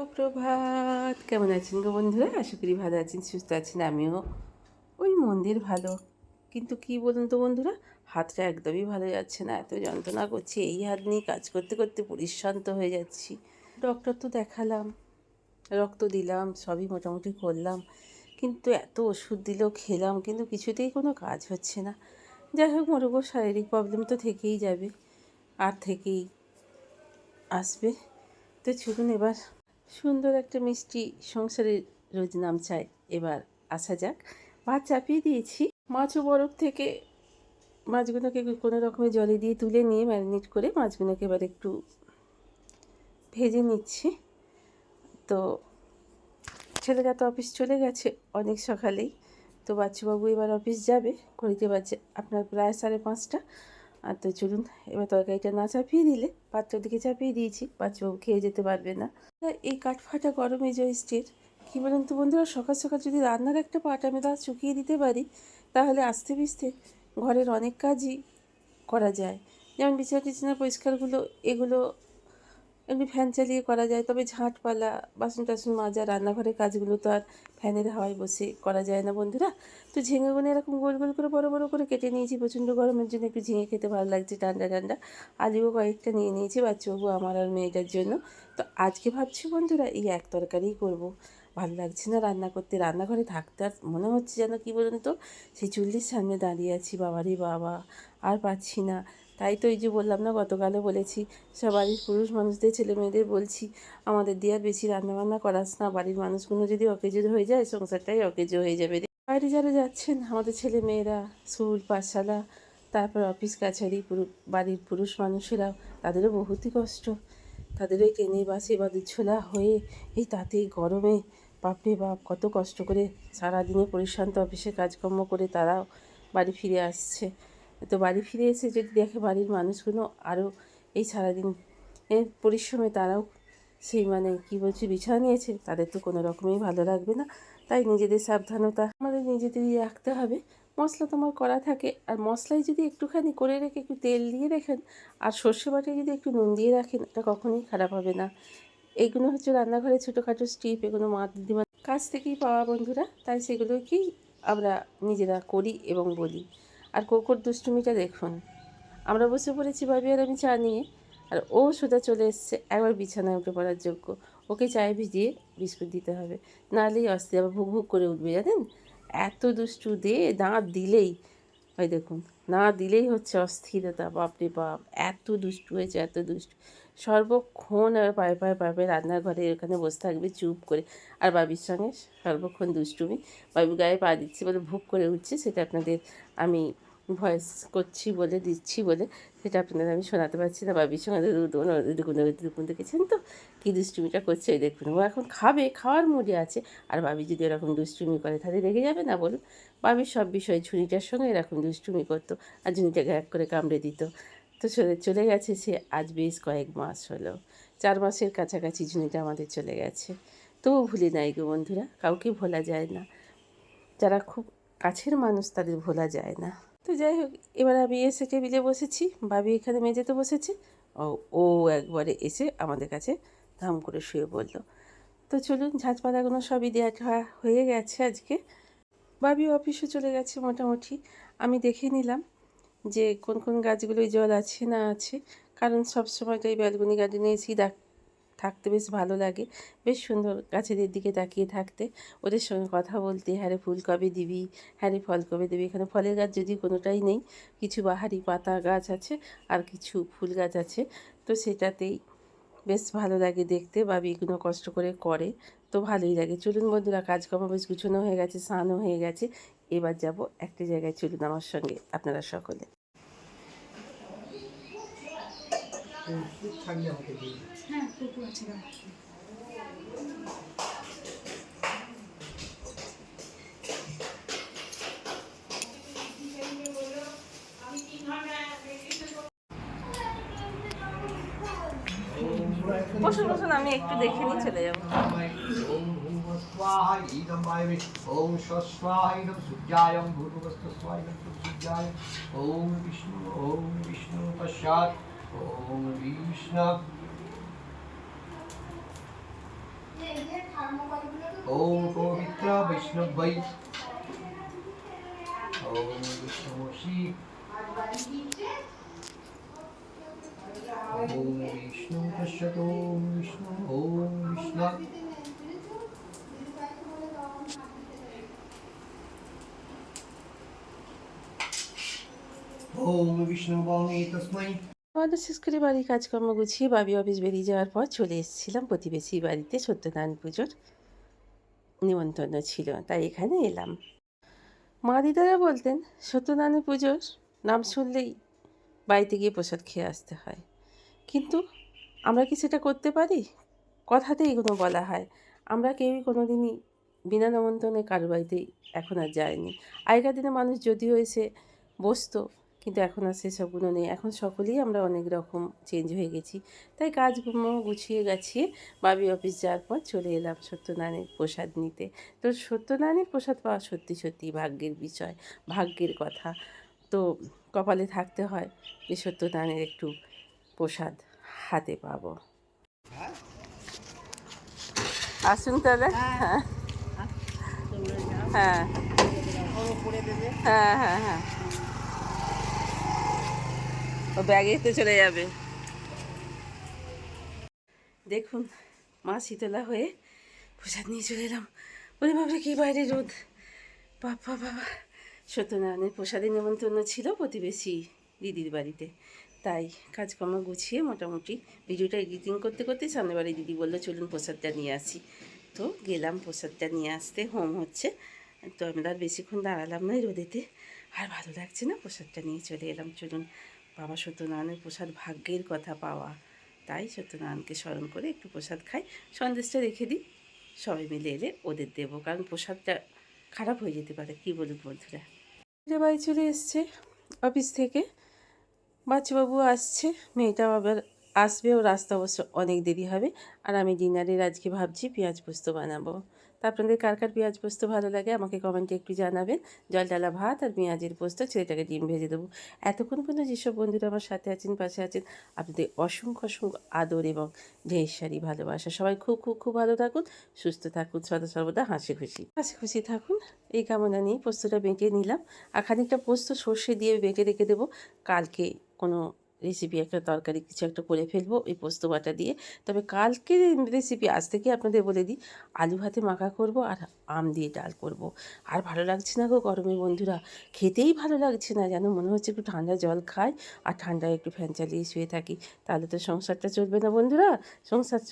সুপ্রভাত, কেমন আছেন গো বন্ধুরা? আশা করি ভালো আছেন, সুস্থ আছেন। আমিও ওই মন্দির ভালো, কিন্তু কি বলুন তো বন্ধুরা, হাতটা একদমই ভালো যাচ্ছে না, এত যন্ত্রণা করছে। এই হাত নিয়ে কাজ করতে করতে পরিশ্রান্ত হয়ে যাচ্ছি। ডক্টর তো দেখালাম, রক্ত দিলাম, সবই মোটামুটি করলাম, কিন্তু এত ওষুধ দিল, খেলাম, কিন্তু কিছুতেই কোনো কাজ হচ্ছে না। যাই হোক, মোর ওপর শারীরিক প্রবলেম তো থেকেই যাবে, আর থেকেই আসবে। তো চলুন এবার সুন্দর একটা মিষ্টি সংসারের রোজ নাম চাই, এবার আসা যাক। ভাত চাপিয়ে দিয়েছি, মাছও বরফ থেকে মাছগুলোকে কোনো রকমের জলে দিয়ে তুলে নিয়ে ম্যারিনেট করে মাছগুলোকে এবার একটু ভেজে নিচ্ছি। তো ছেলেরা তো অফিস চলে গেছে অনেক সকালেই, তো বাচ্চাবাবু এবার অফিস যাবে, ঘড়িতে বাজে আপনার প্রায় 5:30। আর তো চলুন, এবার তরকারিটা না চাপিয়ে দিলে, পাত্রের দিকে চাপিয়ে দিয়েছি, বাচ্চাবাবু খেয়ে যেতে পারবে না। এই কাঠফাটা গরমে জয়ষ্ঠীর কী বলুন তো বন্ধুরা, সকাল সকাল যদি রান্নার একটা পাট আমি তা চুকিয়ে দিতে পারি, তাহলে আস্তে পিস্তে ঘরের অনেক কাজই করা যায়। যেমন বিছানা টিছানা পরিষ্কারগুলো, এগুলো এমনি ফ্যান চালিয়ে করা যায়, তবে ঝাঁটপালা, বাসন টাসন মাজা, রান্নাঘরের কাজগুলো তো আর ফ্যানের হাওয়ায় বসে করা যায় না বন্ধুরা। তো ঝিঙেগুলো এরকম গোল গোল করে বড় বড় করে কেটে নিয়েছি, প্রচণ্ড গরমের জন্য একটু ঝিঙে খেতে ভালো লাগছে, ঠান্ডা ঠান্ডা। আলুও কয়েকটা নিয়ে নিয়েছি বাচ্চাবাবু, আমার আর মেয়েটার জন্য। তো আজকে ভাবছি বন্ধুরা, এই এক তরকারিই করব। ভালো লাগছে না রান্না করতে, রান্নাঘরে থাকতে আর মনে হচ্ছে যেন কী বলুন তো, সেই চুল্লির সামনে দাঁড়িয়ে আছি, বাবারই বাবা, আর পাচ্ছি না। তাই তো এই যে বললাম না, গতকালও বলেছি, সব বাড়ির পুরুষ মানুষদের, ছেলে মেয়েদের বলছি, আমাদের দিয়ে আর বেশি রান্নাবান্না করাস না, বাড়ির মানুষগুলো যদি অকেজো হয়ে যায়, সংসারটাই অকেজো হয়ে যাবে। বাইরে যারা যাচ্ছেন, আমাদের ছেলে মেয়েরা স্কুল, পাঠশালা, তারপর অফিস কাছারি, বাড়ির পুরুষ মানুষেরাও, তাদেরও বহুতই কষ্ট। তাদেরও এই ট্রেনে বাসে বা ছোলা হয়ে এই তাতেই গরমে, বাপরে বাপ, কত কষ্ট করে সারাদিনে পরিশ্রান্ত অফিসে কাজকর্ম করে তারাও বাড়ি ফিরে আসছে। তো বাড়ি ফিরে এসে যদি দেখে বাড়ির মানুষগুলো আরও এই সারাদিন এর পরিশ্রমে তারাও সেই কী বলছি বিছানা নিয়েছে, তাদের তো কোনো রকমই ভালো লাগবে না। তাই নিজেদের সাবধানতা আমাদের নিজেদেরই রাখতে হবে। মশলা তোমার করা থাকে, আর মশলায় যদি একটুখানি করে রেখে একটু তেল দিয়ে রাখেন, আর সর্ষে বাটায় যদি একটু নুন দিয়ে রাখেন, এটা কখনোই খারাপ হবে না। এইগুলো হচ্ছে রান্নাঘরে ছোটোখাটো স্টিপ, এগুলো মা দিদিমার কাছ থেকেই পাওয়া বন্ধুরা, তাই সেগুলোকেই আমরা নিজেরা করি এবং বলি। আর কোকোর দুষ্টুমিটা দেখুন, আমরা বসে পড়েছি ভাবি আর আমি চা নিয়ে, আর ও সোজা চলে এসছে একবার বিছানায় উঠে পড়ার যোগ্য। ওকে চায়ে ভিজিয়ে বিস্কুট দিতে হবে, নাহলেই অস্থির, আবার ভুক ভুক করে উঠবে জানেন। এত দুষ্টু, দাঁত দিলেই, ওই দেখুন, না দিলেই হচ্ছে অস্থিরতা, বাপরে বাপ, এত দুষ্টু হয়েছে, এত দুষ্টু। সর্বক্ষণ আর পায়ে পায়ে পায়ে পায়ে রান্নাঘরে এখানে বসে থাকবে চুপ করে, আর বাবির সঙ্গে সর্বক্ষণ দুষ্টুমি। বাবু গায়ে পা দিচ্ছি বলে ভুক করে উঠছে, সেটা আপনাদের আমি ভয়েস করছি বলে, দিচ্ছি বলে, সেটা আপনাদের আমি শোনাতে পারছি না। বাবির সঙ্গে দেখুন, দেখেছেন তো কী দুষ্টুমিটা করছে। এই দেখুন, ও এখন খাবে, খাওয়ার মুডে আছে, আর বাবি যদি এরকম দুষ্টুমি করে তাহলে রেগে যাবে না বলুন। বাবির সব বিষয় ঝুনিটার সঙ্গে এরকম দুষ্টুমি করতো, আর ঝুনিটাকে এক করে কামড়ে দিত। তো চলে গেছে সে আজ বেশ কয়েক মাস হলো, 4 মাসের কাছাকাছি ঝুনিটা আমাদের চলে গেছে। তবু ভুলি নাই গো বন্ধুরা, কাউকে ভোলা যায় না, যারা খুব কাছের মানুষ তাদের ভোলা যায় না। তো যাই হোক, এবার আমি এসে টেবিলে বসেছি, ভাবি এখানে মেঝেতে বসেছে। ও ও একবারে এসে আমাদের কাছে ধাম করে শুয়ে পড়ল। তো চলুন, ঝাঁঝপালাগুলো সবই দেওয়া হয়ে গেছে আজকে। ভাবি অফিসে চলে গেছে মোটামুটি। আমি দেখে নিলাম যে কোন কোন গাছগুলোয় জল আছে না আছে, কারণ সবসময় তো এই ব্যালকনি গার্ডেনে এসেই থাকতে বেশ ভালো লাগে, বেশ সুন্দর গাছেদের দিকে তাকিয়ে থাকতে, ওদের সঙ্গে কথা বলতে। হ্যাঁ রে ফুল কবে দিবি, হ্যাঁ রে ফল কবে দিবি। এখানে ফলের গাছ যদি কোনোটাই নেই, কিছু বাহারি পাতা গাছ আছে আর কিছু ফুল গাছ আছে, তো সেটাতেই বেশ ভালো লাগে দেখতে। বাবি এগুলো কষ্ট করে করে, তো ভালোই লাগে। চলুন বন্ধুরা, কাজকর্ম বেশ গুছানো হয়ে গেছে, স্নানও হয়ে গেছে, এবার যাব একটা জায়গায়, চলুন আমার সঙ্গে আপনারা সকলে। হ্যাঁ, কুকুর আছে। বসুন বসুন, আমি একটু দেখে নিয়ে চলে যাবো। ওম স্বস্বায় সূর্যায় ভূর্ভুবস্বস্বায় সূর্যায়। ওম বিষ্ণু পশ্চাৎ। ওম বিষ্ণু ओम पवित्रा वैष्णव वै ओम विष्णुमूर्ति ओम विष्णु पश्यत ओम विष्णु ओम विष्णु ओम विष्णु वाणी तस्मै আমাদের শেষ করে বাড়ির কাজকর্ম গুছিয়ে বাবি অফিস বেরিয়ে যাওয়ার পর চলে এসেছিলাম প্রতিবেশী বাড়িতে সত্যনারায়ণ পুজোর নিমন্ত্রণ ছিল, তাই এখানে এলাম। মা দিদারা বলতেন সত্যনারায়ণ পুজোর নাম শুনলেই বাড়িতে গিয়ে প্রসাদ খেয়ে আসতে হয়, কিন্তু আমরা কি সেটা করতে পারি? কথাতে এগুলো বলা হয়, আমরা কেউই কোনো দিনই বিনা নিমন্ত্রণে কারো বাড়িতেই এখন আর যায়নি। আগেকার দিনে মানুষ যদিও এসে বসতো, কিন্তু এখন আর সেসবগুলো নেই। এখন সকলেই আমরা অনেক রকম চেঞ্জ হয়ে গেছি। তাই কাজকর্ম গুছিয়ে গাছিয়ে বাবি অফিস যাওয়ার পর চলে এলাম সত্যনারায়ণের প্রসাদ নিতে। তো সত্যনারায়ণের প্রসাদ পাওয়া সত্যি সত্যি ভাগ্যের বিষয়, ভাগ্যের কথা। তো কপালে থাকতে হয় যে সত্যনারায়ণের একটু প্রসাদ হাতে পাবো। আসুন তাহলে। হ্যাঁ হ্যাঁ হ্যাঁ হ্যাঁ হ্যাঁ, ও ব্যাগেতে চলে যাবে। দেখুন মা শীতলা হয়ে প্রসাদ নিয়ে চলে এলাম। ওরে বাবা কি বাইরে রোদ, বাবা বাবা। সত্যনারায়ণের প্রসাদের নেমন্তন্ন ছিল প্রতিবেশী দিদির বাড়িতে, তাই কাজকর্ম গুছিয়ে মোটামুটি ভিডিওটা এডিটিং করতে করতে সামনে বাড়ি দিদি বললো চলুন প্রসাদটা নিয়ে আসি। তো গেলাম প্রসাদটা নিয়ে আসতে, হোম হচ্ছে। তো আমরা আর বেশিক্ষণ দাঁড়ালাম না রোদেতে, আর ভালো লাগছে না, প্রসাদটা নিয়ে চলে এলাম। চলুন, বাবা সত্যনারায়ণের প্রসাদ ভাগ্যের কথা পাওয়া, তাই সত্যনারায়ণকে স্মরণ করে একটু প্রসাদ খাই, সন্দেশটা রেখে দিই, সবাই মিলে এলে ওদের দেবো, কারণ প্রসাদটা খারাপ হয়ে যেতে পারে, কী বলুন বন্ধুরা। বাড়ি চলে এসছে অফিস থেকে, বাচ্চাবাবু আসছে, মেয়েটাও আবার আসবে, ও রাস্তা অবশ্য অনেক দেরি হবে। আর আমি ডিনারের আজকে ভাবছি পেঁয়াজ পোস্ত বানাবো। তা আপনাদের কার কার পেঁয়াজ পোস্ত ভালো লাগে আমাকে কমেন্টে একটু জানাবেন। জল ডালা ভাত আর পেঁয়াজের পোস্ত, ছেলেটাকে ডিম ভেজে দেবো। এতক্ষণ পর্যন্ত যেসব বন্ধুরা আমার সাথে আছেন, পাশে আছেন, আপনাদের অসংখ্য অসংখ্য আদর এবং ঢের সারি ভালোবাসা। সবাই খুব খুব খুব ভালো থাকুন, সুস্থ থাকুন, সদা সর্বদা হাসি খুশি থাকুন, এই কামনা নিয়ে পোস্তটা বেটে নিলাম। আর খানিকটা পোস্ত সর্ষে দিয়ে বেটে রেখে দেবো, কালকে কোনো রেসিপি একটা তরকারি কিছু একটা করে ফেলবো এই পোস্ত বাটা দিয়ে। তবে কালকের রেসিপি আজ থেকে আপনাদের বলে দিই, আলু ভাতে মাখা করব আর আম দিয়ে ডাল করব। আর ভালো লাগছে না গো গরমে বন্ধুরা, খেতেই ভালো লাগছে না, যেন মনে হচ্ছে একটু ঠান্ডা জল খাই আর ঠান্ডায় একটু ফ্যান চালিয়ে শুয়ে থাকি, তাহলে তো সংসারটা চলবে না বন্ধুরা। সংসার